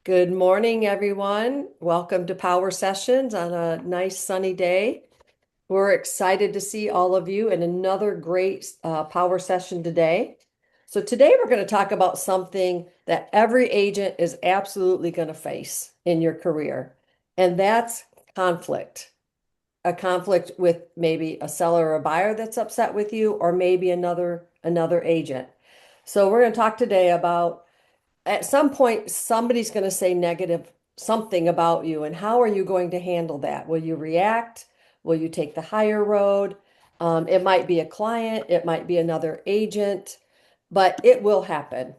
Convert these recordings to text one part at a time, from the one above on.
Good morning, everyone. Welcome to Power Sessions on a nice sunny day. We're excited to see all of you in another great power session today. So, today we're going to talk about something that every agent is absolutely going to face in your career, and that's conflict. A conflict with maybe a seller or a buyer that's upset with you, or maybe another agent. So, we're going to talk today about at some point, somebody's going to say negative something about you, and how are you going to handle that? Will you react? Will you take the higher road? It might be a client, it might be another agent, but it will happen.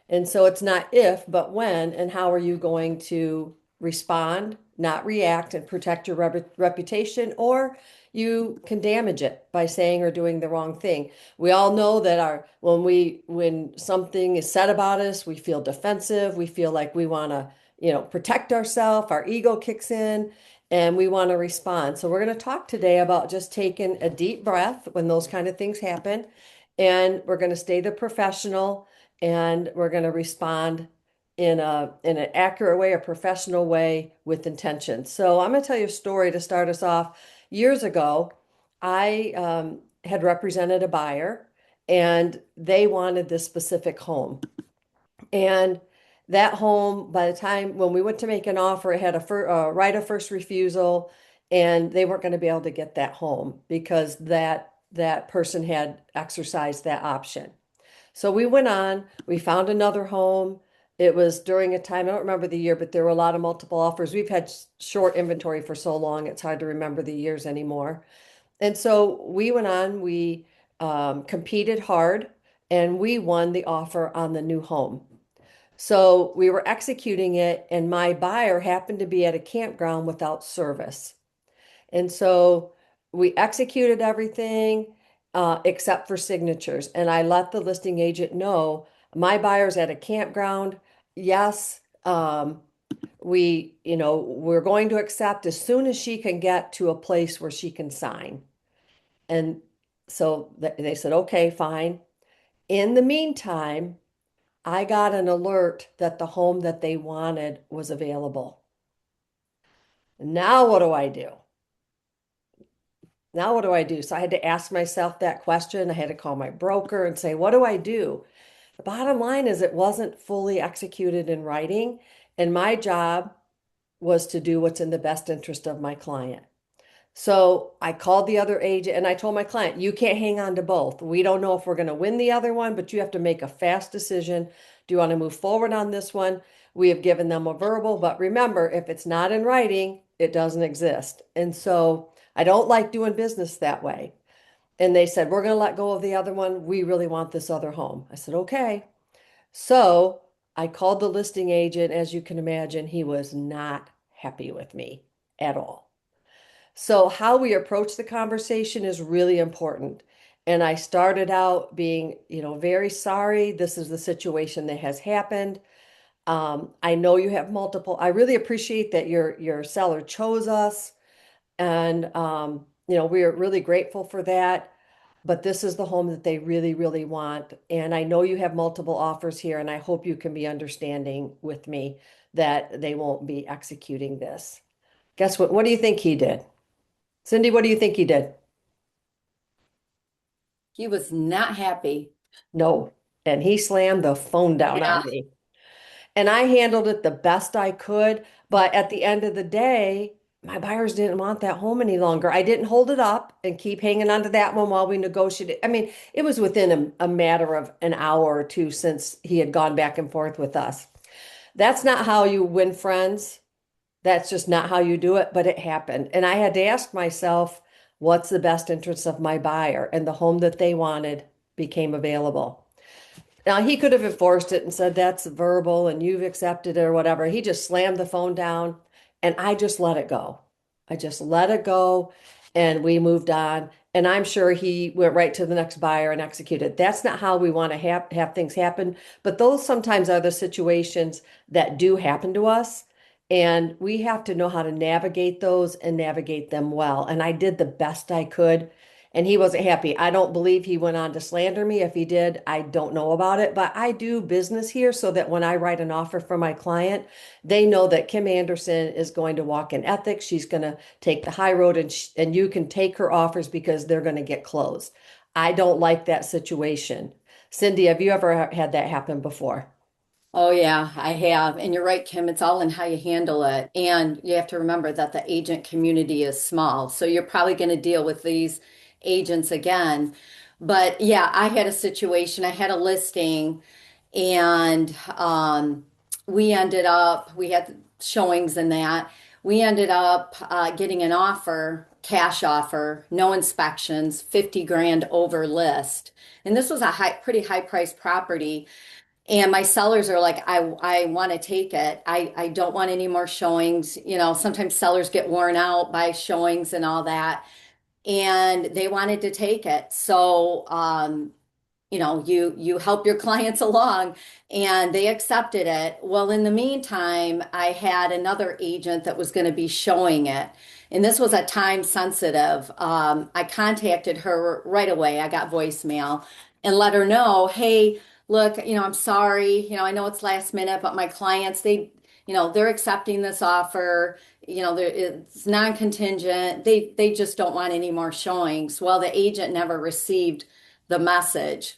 And so it's not if, but when, and how are you going to respond, not react, and protect your reputation, or you can damage it by saying or doing the wrong thing. We all know that when something is said about us, we feel defensive, we feel like we want to, protect ourselves, our ego kicks in, and we want to respond. So we're going to talk today about just taking a deep breath when those kind of things happen, and we're going to stay the professional, and we're going to respond in an accurate way, a professional way with intention. So I'm going to tell you a story to start us off. Years ago, I had represented a buyer, and they wanted this specific home. And that home, by the time when we went to make an offer, it had right of first refusal, and they weren't going to be able to get that home because that person had exercised that option. So we went on, we found another home. It was during a time, I don't remember the year, but there were a lot of multiple offers. We've had short inventory for so long, it's hard to remember the years anymore. And so we went on, we competed hard, and we won the offer on the new home. So we were executing it, and my buyer happened to be at a campground without service. And so we executed everything except for signatures. And I let the listing agent know my buyer's at a campground. Yes, we're going to accept as soon as she can get to a place where she can sign. And so they said, okay, fine. In the meantime, I got an alert that the home that they wanted was available. Now, what do I do? Now, what do I do? So I had to ask myself that question. I had to call my broker and say, what do I do? The bottom line is it wasn't fully executed in writing, and my job was to do what's in the best interest of my client. So I called the other agent and I told my client, you can't hang on to both. We don't know if we're going to win the other one, but you have to make a fast decision. Do you want to move forward on this one? We have given them a verbal, but remember, if it's not in writing, it doesn't exist. And so I don't like doing business that way. And they said, we're going to let go of the other one. We really want this other home. I said, okay. So I called the listing agent. As you can imagine, he was not happy with me at all. So, how we approach the conversation is really important. And I started out being, very sorry. This is the situation that has happened. I know you have multiple. I really appreciate that your seller chose us, and we are really grateful for that. But this is the home that they really, really want. And I know you have multiple offers here, and I hope you can be understanding with me that they won't be executing this. Guess what? What do you think he did? Cindy, what do you think he did? He was not happy. No. And he slammed the phone down Yeah. on me. And I handled it the best I could. But at the end of the day, my buyers didn't want that home any longer. I didn't hold it up and keep hanging on to that one while we negotiated. I mean, it was within a matter of an hour or two since he had gone back and forth with us. That's not how you win friends. That's just not how you do it, but it happened. And I had to ask myself, what's the best interest of my buyer? And the home that they wanted became available. Now, he could have enforced it and said that's verbal and you've accepted it or whatever. He just slammed the phone down, and I just let it go. I just let it go, and we moved on. And I'm sure he went right to the next buyer and executed. That's not how we want to have things happen. But those sometimes are the situations that do happen to us. And we have to know how to navigate those and navigate them well. And I did the best I could. and he wasn't happy. I don't believe he went on to slander me. If he did, I don't know about it, but I do business here so that when I write an offer for my client, they know that Kim Anderson is going to walk in ethics. She's going to take the high road, and you can take her offers because they're going to get closed. I don't like that situation. Cindy, have you ever had that happen before? Oh, yeah, I have. And you're right, Kim, it's all in how you handle it. And you have to remember that the agent community is small. So you're probably going to deal with these agents again. But yeah, I had a situation, I had a listing, and we had showings in that. We ended up getting an offer, cash offer, no inspections, 50 grand over list. And this was a pretty high priced property. And my sellers are like, I want to take it. I don't want any more showings. You know, sometimes sellers get worn out by showings and all that. And they wanted to take it. So, you help your clients along and they accepted it. Well, in the meantime, I had another agent that was going to be showing it. And this was a time sensitive. I contacted her right away. I got voicemail and let her know, hey, look, I'm sorry. I know it's last minute, but my clients, they're accepting this offer. It's non-contingent. They just don't want any more showings. Well, the agent never received the message.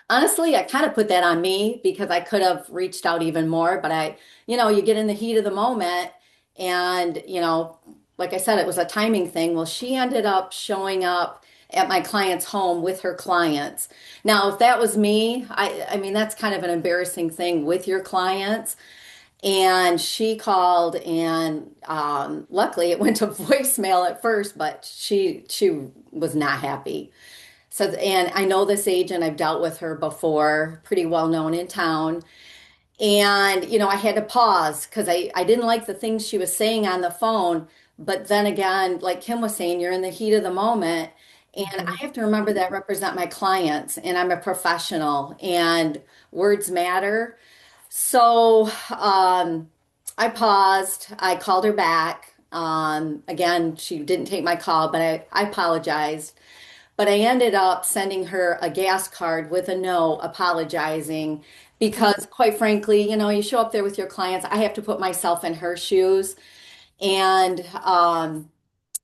Honestly, I kind of put that on me because I could have reached out even more, but you get in the heat of the moment and, like I said, it was a timing thing. Well, she ended up showing up at my client's home with her clients. Now, if that was me, I mean, that's kind of an embarrassing thing with your clients. And she called and luckily it went to voicemail at first, but she was not happy. So, and I know this agent, I've dealt with her before, pretty well known in town. And, I had to pause because I didn't like the things she was saying on the phone. But then again, like Kim was saying, you're in the heat of the moment. And I Mhm. have to remember that I represent my clients and I'm a professional and words matter. So I paused. I called her back. Again, she didn't take my call, but I apologized. But I ended up sending her a gas card with a note apologizing because, quite frankly, you show up there with your clients. I have to put myself in her shoes. And,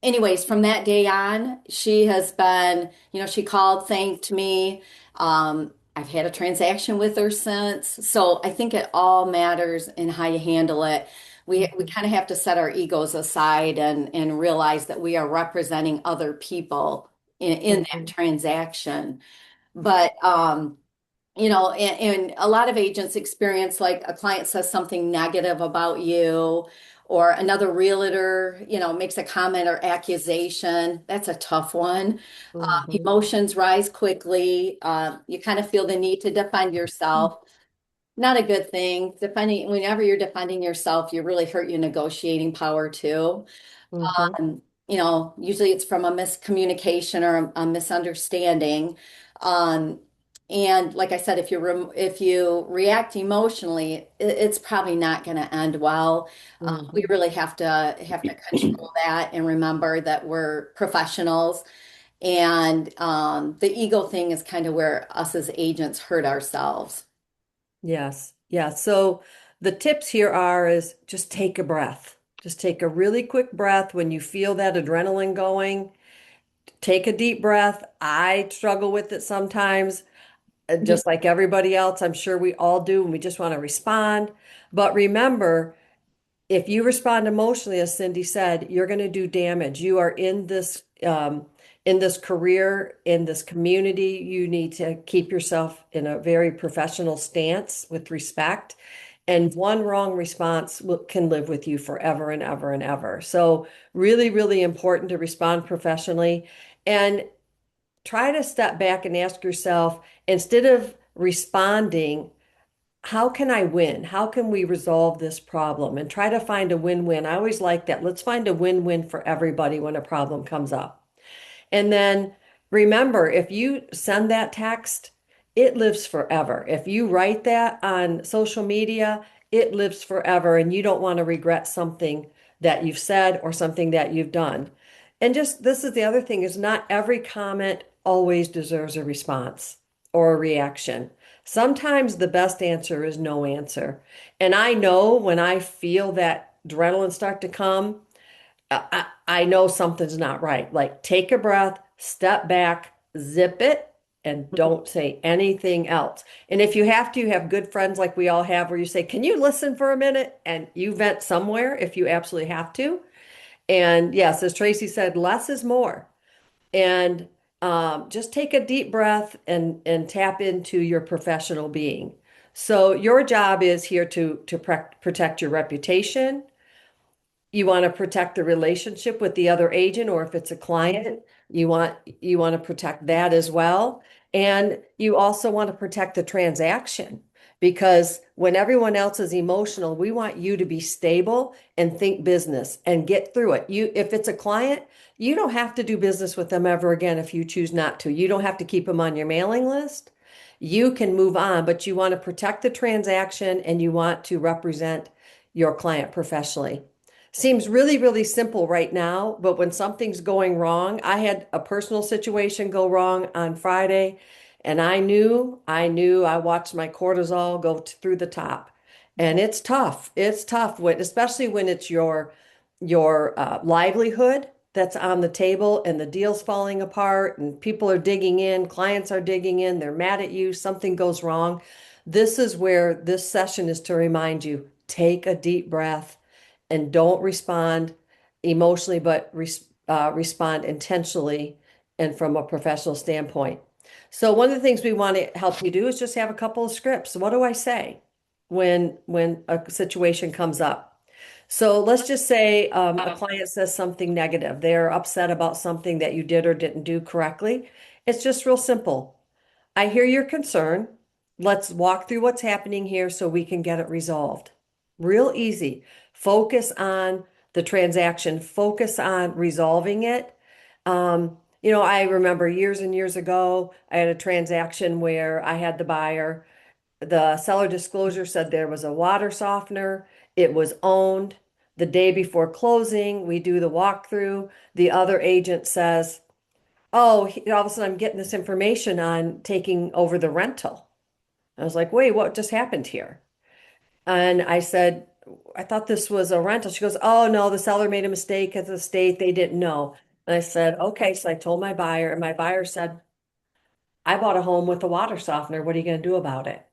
anyways, from that day on, she has been, she called, thanked me. I've had a transaction with her since. So I think it all matters in how you handle it. We Mhm. kind of have to set our egos aside and realize that we are representing other people in that Mhm. transaction. But and a lot of agents experience like a client says something negative about you, or another realtor, makes a comment or accusation. That's a tough one. Mhm. Emotions rise quickly. You kind of feel the need to defend yourself. Not a good thing. Whenever you're defending yourself, you really hurt your negotiating power too. Mhm. Usually it's from a miscommunication or a misunderstanding. Um, and like I said, if you react emotionally, it's probably not going to end well. We Mhm. really have to control that and remember that we're professionals. And the ego thing is kind of where us as agents hurt ourselves. Yes. Yeah. So the tips here are is just take a breath. Just take a really quick breath when you feel that adrenaline going. Take a deep breath. I struggle with it sometimes, Me- just like everybody else. I'm sure we all do, and we just want to respond. But remember, if you respond emotionally, as Cindy said, you're going to do damage. You are in this career, in this community. You need to keep yourself in a very professional stance with respect. And one wrong response can live with you forever and ever and ever. So, really, really important to respond professionally and try to step back and ask yourself, instead of responding, how can I win? How can we resolve this problem? And try to find a win-win. I always like that. Let's find a win-win for everybody when a problem comes up. And then remember, if you send that text, it lives forever. If you write that on social media, it lives forever. And you don't want to regret something that you've said or something that you've done. And just this is the other thing is not every comment always deserves a response or a reaction. Sometimes the best answer is no answer. And I know when I feel that adrenaline start to come, I know something's not right. Like take a breath, step back, zip it, and don't say anything else. And if you have to, you have good friends like we all have where you say, "Can you listen for a minute?" And you vent somewhere if you absolutely have to. And yes, as Tracy said, less is more. And just take a deep breath and tap into your professional being. So your job is here to protect your reputation. You want to protect the relationship with the other agent, or if it's a client, you want to protect that as well. And you also want to protect the transaction because when everyone else is emotional, we want you to be stable and think business and get through it. If it's a client, you don't have to do business with them ever again if you choose not to. You don't have to keep them on your mailing list. You can move on, but you want to protect the transaction and you want to represent your client professionally. Seems really, really simple right now, but when something's going wrong, I had a personal situation go wrong on Friday, and I watched my cortisol go through the top. And it's tough. It's tough when, especially when it's your livelihood that's on the table and the deal's falling apart and people are digging in, clients are digging in, they're mad at you, something goes wrong. This is where this session is to remind you, take a deep breath and don't respond emotionally, but respond intentionally and from a professional standpoint. So one of the things we want to help you do is just have a couple of scripts. What do I say when a situation comes up? So let's just say a client says something negative. They're upset about something that you did or didn't do correctly. It's just real simple. I hear your concern. Let's walk through what's happening here so we can get it resolved. Real easy. Focus on the transaction, focus on resolving it. I remember years and years ago, I had a transaction where I had the buyer. The seller disclosure said there was a water softener. It was owned. The day before closing, we do the walkthrough. The other agent says, "Oh, all of a sudden I'm getting this information on taking over the rental." I was like, "Wait, what just happened here?" And I said, "I thought this was a rental." She goes, "Oh, no, the seller made a mistake at the state. They didn't know." And I said, "Okay." So I told my buyer, and my buyer said, "I bought a home with a water softener. What are you going to do about it?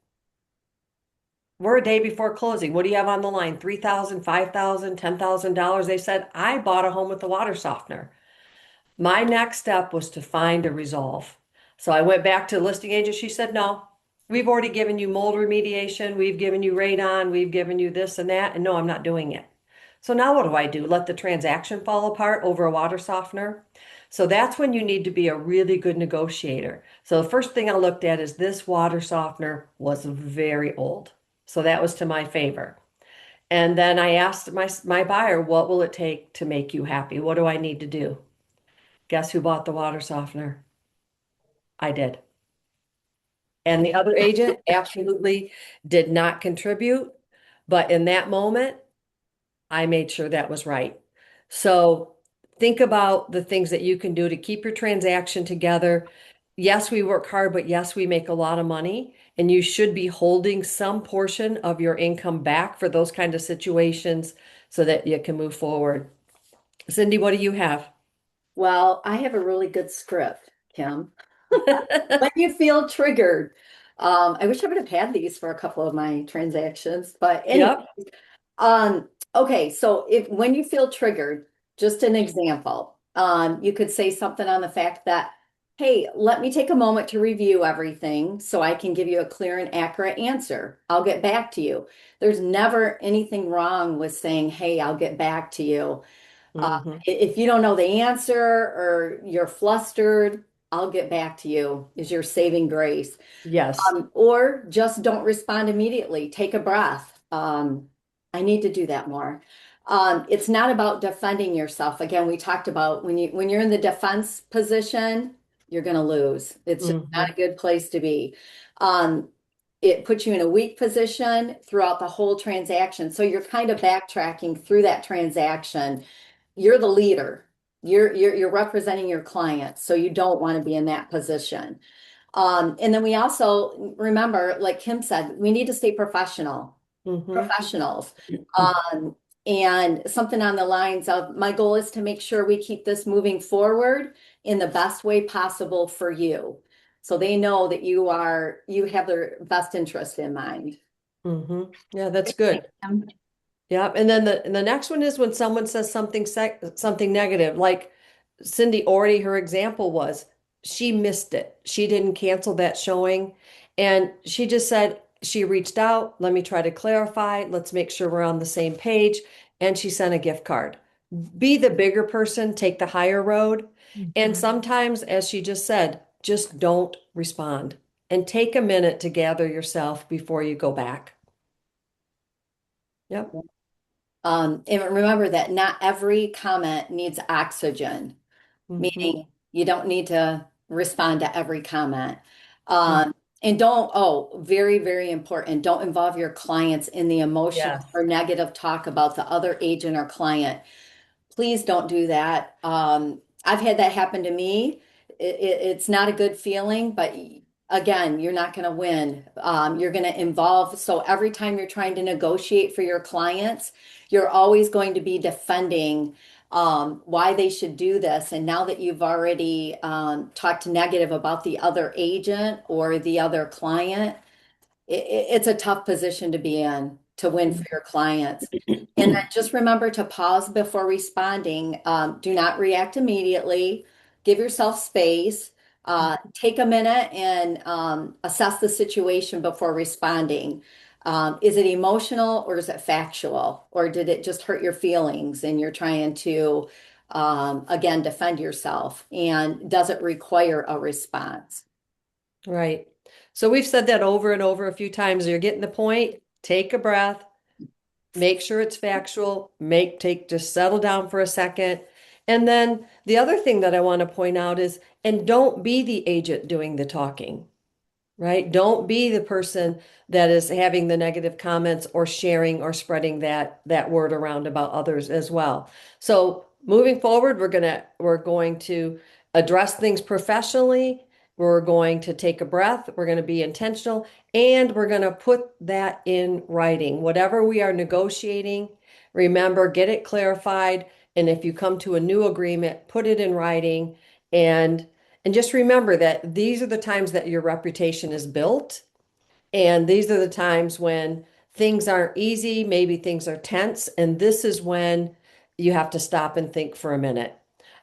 We're a day before closing. What do you have on the line? 3,000, 5,000, $10,000?" They said, "I bought a home with a water softener." My next step was to find a resolve. So I went back to the listing agent. She said, "No, we've already given you mold remediation. We've given you radon. We've given you this and that. And no, I'm not doing it." So now what do I do? Let the transaction fall apart over a water softener? So that's when you need to be a really good negotiator. So the first thing I looked at is this water softener was very old. So that was to my favor. And then I asked my buyer, "What will it take to make you happy? What do I need to do?" Guess who bought the water softener? I did. And the other agent absolutely did not contribute. But in that moment, I made sure that was right. So think about the things that you can do to keep your transaction together. Yes, we work hard, but yes, we make a lot of money. And you should be holding some portion of your income back for those kind of situations so that you can move forward. Cindy, what do you have? Well, I have a really good script, Kim. When you feel triggered. I wish I would have had these for a couple of my transactions, but anyway, Yep. okay, so if when you feel triggered, just an example, you could say something on the fact that, hey, let me take a moment to review everything so I can give you a clear and accurate answer. I'll get back to you. There's never anything wrong with saying, hey, I'll get back to you. Hmm. If you don't know the answer or you're flustered, I'll get back to you is your saving grace. Yes. Or just don't respond immediately. Take a breath. I need to do that more. It's not about defending yourself. Again, we talked about when you're in the defense position, you're going to lose. It's just not Hmm. a good place to be. Um, it puts you in a weak position throughout the whole transaction. So you're kind of backtracking through that transaction. You're the leader. You're representing your client, so you don't want to be in that position. And then we also remember, like Kim said, we need to stay Hmm. professionals. Um, and something on the lines of, my goal is to make sure we keep this moving forward in the best way possible for you. So they know that you have their best interest in mind. Hmm. Yeah, that's good. Yeah, and the next one is when someone says something negative, like Cindy already, her example was she missed it. She didn't cancel that showing, and she just said she reached out, let me try to clarify, let's make sure we're on the same page, and she sent a gift card. Be the bigger person, take the higher road, and sometimes, as she just said, just don't respond and take a minute to gather yourself before you go back. Yep. And remember that not every comment needs oxygen, Hmm. meaning you don't need to respond to every comment. And don't, oh, very, very important, don't involve your clients in the emotional Yes. or negative talk about the other agent or client. Please don't do that. I've had that happen to me. It's not a good feeling, but again, you're not going to win. You're going to involve. So every time you're trying to negotiate for your clients, you're always going to be defending why they should do this. And now that you've already talked negative about the other agent or the other client, it's a tough position to be in to win for your clients. And then just remember to pause before responding. Do not react immediately. Give yourself space. Take a minute and assess the situation before responding. Is it emotional or is it factual? Or did it just hurt your feelings and you're trying to, again, defend yourself? And does it require a response? Right. So we've said that over and over a few times. You're getting the point. Take a breath, make sure it's factual, just settle down for a second. And then the other thing that I want to point out is, and don't be the agent doing the talking. Right? Don't be the person that is having the negative comments or sharing or spreading that word around about others as well. So moving forward, we're going to address things professionally. We're going to take a breath. We're going to be intentional, and we're going to put that in writing. Whatever we are negotiating, remember, get it clarified. And if you come to a new agreement, put it in writing. And and just remember that these are the times that your reputation is built. And these are the times when things aren't easy, maybe things are tense. And this is when you have to stop and think for a minute.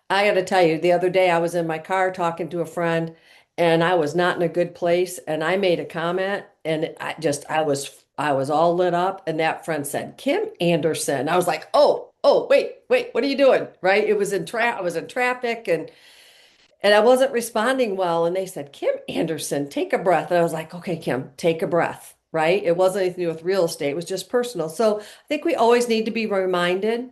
I got to tell you, the other day I was in my car talking to a friend and I was not in a good place. And I made a comment and I was all lit up. And that friend said, Kim Anderson. I was like, wait, what are you doing? Right. I was in traffic and I wasn't responding well. And they said, Kim Anderson, take a breath. And I was like, okay, Kim, take a breath, right? It wasn't anything to do with real estate, it was just personal. So I think we always need to be reminded.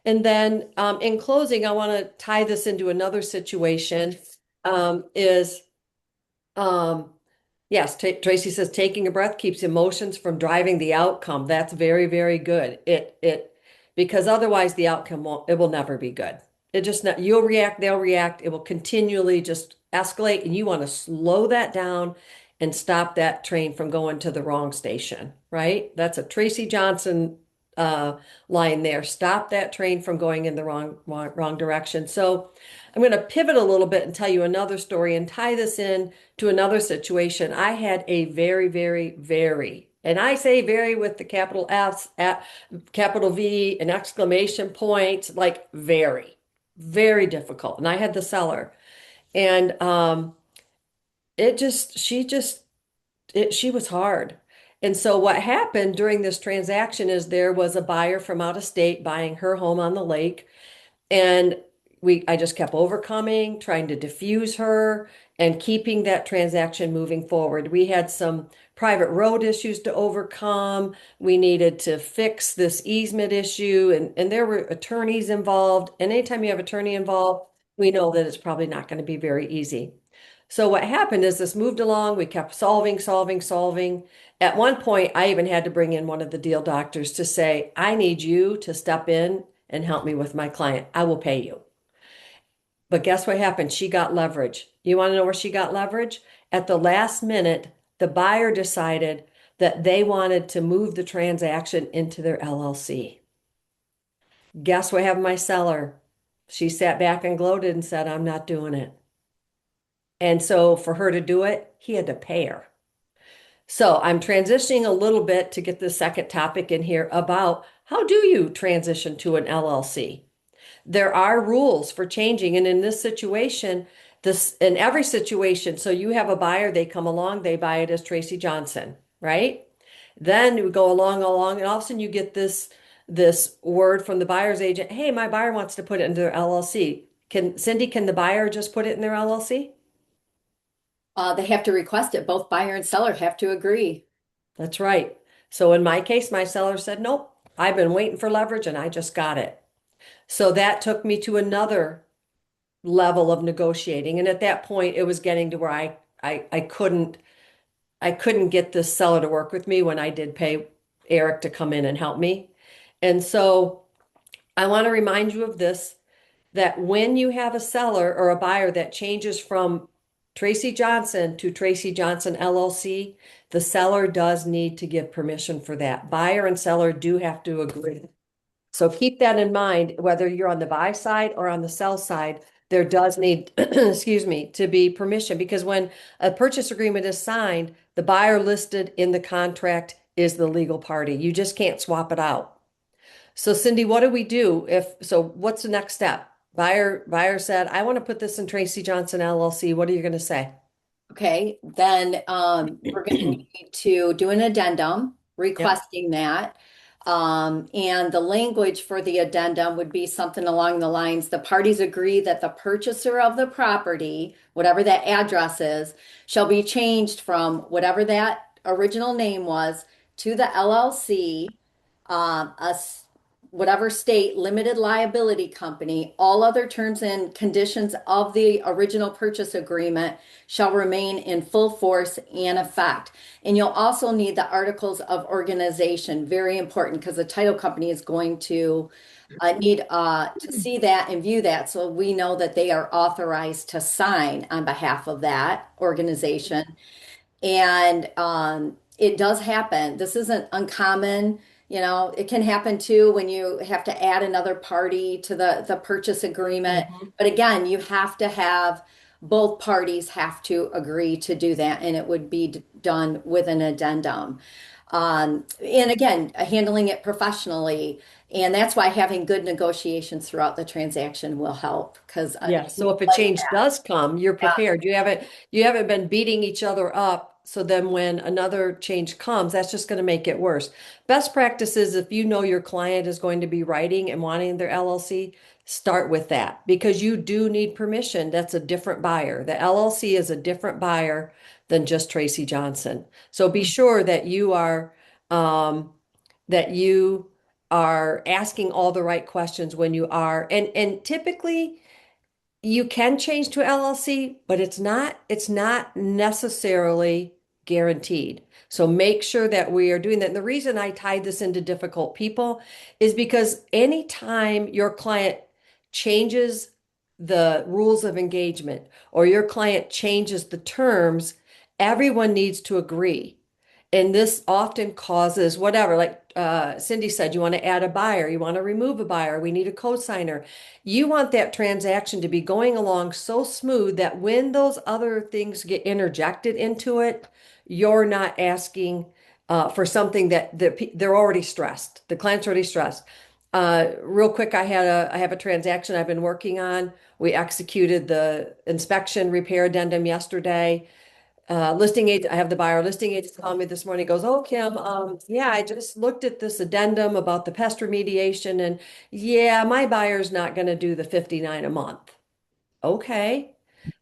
And then in closing, I want to tie this into another situation is um, yes, Tracy says taking a breath keeps emotions from driving the outcome. That's very, very good. Because otherwise the outcome it will never be good. It just not, you'll react, they'll react. It will continually just escalate, and you want to slow that down and stop that train from going to the wrong station, right? That's a Tracy Johnson uh, line there. Stop that train from going in the wrong direction. So I'm going to pivot a little bit and tell you another story and tie this in to another situation. I had a very, very, very, and I say very with the capital S, at capital V, an exclamation point, like very, very difficult. And I had the seller, and she was hard. And so what happened during this transaction is there was a buyer from out of state buying her home on the lake. And I just kept overcoming, trying to diffuse her and keeping that transaction moving forward. We had some private road issues to overcome. We needed to fix this easement issue, and there were attorneys involved. And anytime you have attorney involved, we know that it's probably not going to be very easy. So what happened is this moved along. We kept solving. At one point, I even had to bring in one of the deal doctors to say, I need you to step in and help me with my client. I will pay you. But guess what happened? She got leverage. You want to know where she got leverage? At the last minute, the buyer decided that they wanted to move the transaction into their LLC. Guess what happened, my seller? She sat back and gloated and said, I'm not doing it. And so for her to do it, he had to pay her. So I'm transitioning a little bit to get the second topic in here about how do you transition to an LLC? There are rules for changing. And in this situation, this in every situation, so you have a buyer, they come along, they buy it as Tracy Johnson, right? Then you go along, and all of a sudden you get this word from the buyer's agent, hey, my buyer wants to put it into their LLC. Can the buyer just put it in their LLC? They have to request it. Both buyer and seller have to agree. That's right. So in my case, my seller said, nope, I've been waiting for leverage and I just got it. So that took me to another level of negotiating. And at that point, it was getting to where I couldn't get this seller to work with me when I did pay Eric to come in and help me. And so I want to remind you of this, that when you have a seller or a buyer that changes from Tracy Johnson to Tracy Johnson LLC, the seller does need to give permission for that. Buyer and seller do have to agree. So keep that in mind, whether you're on the buy side or on the sell side, there does need, excuse me, to be permission, because when a purchase agreement is signed, the buyer listed in the contract is the legal party. You just can't swap it out. So Cindy, what do we do what's the next step? Buyer said, I want to put this in Tracy Johnson LLC. What are you going to say? Okay, then we're going to need to do an addendum Yep. requesting that. And the language for the addendum would be something along the lines, the parties agree that the purchaser of the property, whatever that address is, shall be changed from whatever that original name was to the LLC, whatever state limited liability company. All other terms and conditions of the original purchase agreement shall remain in full force and effect. And you'll also need the articles of organization, very important, because the title company is going to need to see that and view that, so we know that they are authorized to sign on behalf of that organization. And it does happen. This isn't uncommon. It can happen too when you have to add another party to the purchase agreement. Mhm. But again, you have to have both parties have to agree to do that, and it would be done with an addendum. And again, handling it professionally. And that's why having good negotiations throughout the transaction will help because Yeah, so if a change does come, you're yeah. prepared. You haven't been beating each other up. So then when another change comes, that's just going to make it worse. Best practices, if you know your client is going to be writing and wanting their LLC, start with that because you do need permission. That's a different buyer. The LLC is a different buyer than just Tracy Johnson. So be sure um, that you are asking all the right questions when you are, and typically you can change to LLC, but it's not necessarily guaranteed. So make sure that we are doing that. And the reason I tied this into difficult people is because anytime your client changes the rules of engagement or your client changes the terms, everyone needs to agree. And this often causes whatever, like Cindy said, you want to add a buyer, you want to remove a buyer, we need a co-signer. You want that transaction to be going along so smooth that when those other things get interjected into it, you're not asking for something that they're already stressed. The client's already stressed. Real quick, I have a transaction I've been working on. We executed the inspection repair addendum yesterday. Listing agent, I have the buyer listing agent call me this morning, goes, oh, Kim, yeah, I just looked at this addendum about the pest remediation and yeah, my buyer's not going to do the 59 a month. Okay.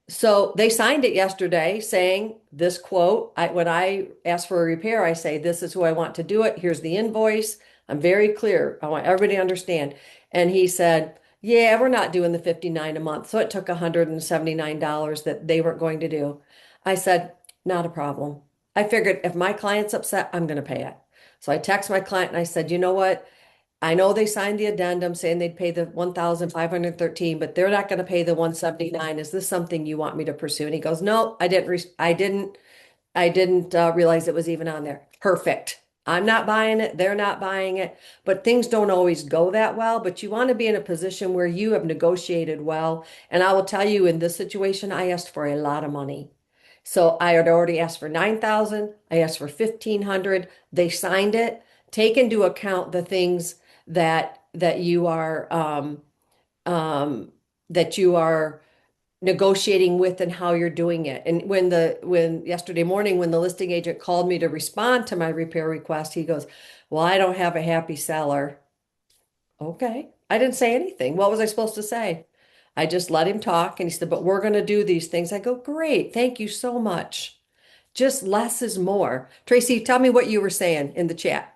So they signed it yesterday saying this quote, when I ask for a repair, I say, this is who I want to do it. Here's the invoice. I'm very clear. I want everybody to understand. And he said, yeah, we're not doing the 59 a month. So it took $179 that they weren't going to do. I said, not a problem. I figured if my client's upset, I'm going to pay it. So I text my client and I said, you know what? I know they signed the addendum saying they'd pay the 1,513, but they're not going to pay the 179. Is this something you want me to pursue? And he goes, no, I didn't realize it was even on there. Perfect. I'm not buying it. They're not buying it. But things don't always go that well. But you want to be in a position where you have negotiated well. And I will tell you, in this situation, I asked for a lot of money. So I had already asked for 9,000. I asked for 1,500. They signed it. Take into account the things that you are um, that you are negotiating with and how you're doing it. And when yesterday morning when the listing agent called me to respond to my repair request, he goes, "Well, I don't have a happy seller." Okay. I didn't say anything. What was I supposed to say? I just let him talk and he said, "But we're going to do these things." I go, "Great. Thank you so much." Just less is more. Tracy, tell me what you were saying in the chat.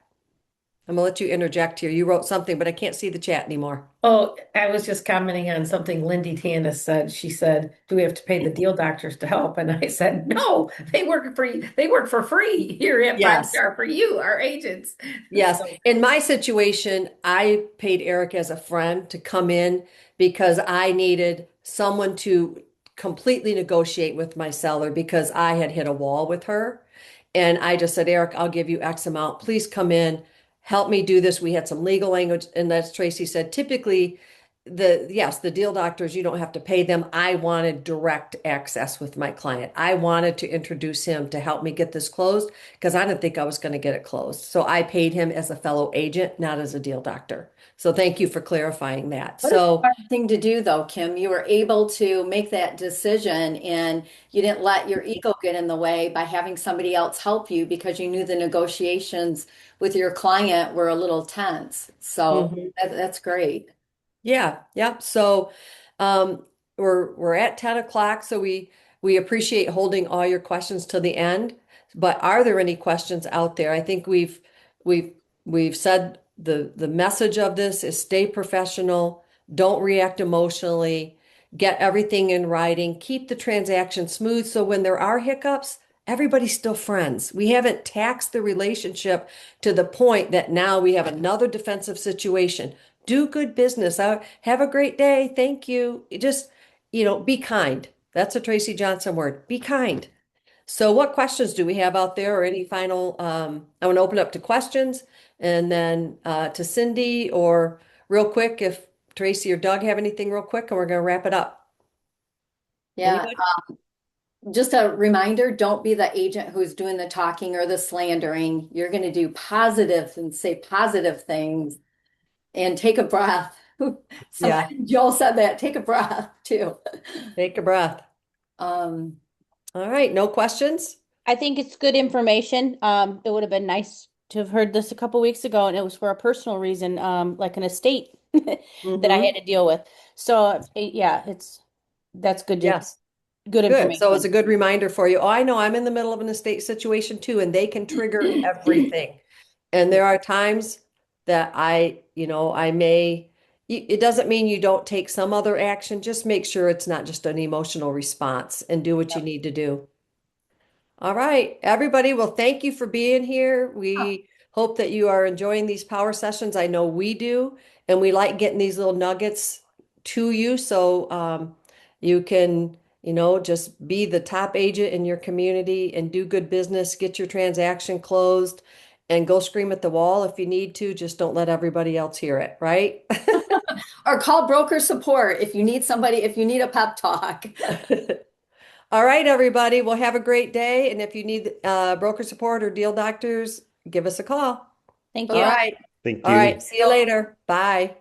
I'm gonna let you interject here. You wrote something, but I can't see the chat anymore. Oh, I was just commenting on something Lindy Tanis said. She said, "Do we have to pay the deal doctors to help?" And I said, "No, they work for you. They work for free here at Five Yes. Star for you, our agents." Yes. So In my situation, I paid Eric as a friend to come in because I needed someone to completely negotiate with my seller because I had hit a wall with her. And I just said, "Eric, I'll give you X amount. Please come in, help me do this." We had some legal language. And as Tracy said, typically yes, the deal doctors, you don't have to pay them. I wanted direct access with my client. I wanted to introduce him to help me get this closed because I didn't think I was going to get it closed. So I paid him as a fellow agent, not as a deal doctor. So thank you for clarifying that. What a So smart thing to do, though, Kim. You were able to make that decision and you didn't let your ego get in the way by having somebody else help you because you knew the negotiations with your client were a little tense. So mhm. that's great. Yeah, yep. So um we're at 10 o'clock, so we appreciate holding all your questions to the end. But are there any questions out there? I think we've we've said the message of this is stay professional, don't react emotionally, get everything in writing, keep the transaction smooth so when there are hiccups, everybody's still friends. We haven't taxed the relationship to the point that now we have another defensive situation. Do good business. Have a great day. Thank you. Just, be kind. That's a Tracy Johnson word. Be kind. So what questions do we have out there or any final, I want to open up to questions and then to Cindy or real quick if Tracy or Doug have anything real quick and we're going to wrap it up. Yeah. Anybody? Just a reminder, don't be the agent who's doing the talking or the slandering. You're going to do positive and say positive things and take a breath. Yeah. Somebody, Joel said that, take a breath too. Take a breath. Um, All right. No questions? I think it's good information. It would have been nice to have heard this a couple weeks ago, and it was for a personal reason, like an estate that I had Mm-hmm. to deal with. So, yeah, that's Yes. good Good. So it's information. a good reminder for you. Oh, I know I'm in the middle of an estate situation too, and they can trigger everything. And there are times that I may, it doesn't mean you don't take some other action. Just make sure it's not just an emotional response and do what you need to do. All right, everybody. Well, thank you for being here. We hope that you are enjoying these power sessions. I know we do, and we like getting these little nuggets to you so you can, just be the top agent in your community and do good business, get your transaction closed, and go scream at the wall if you need to. Just don't let everybody else hear it, right? or call broker support if you need somebody, if you need a pep talk. All right, everybody. Well, have a great day. And if you need broker support or deal doctors, give us a call. Thank All you. right. Thank All right. you. See you later. Bye.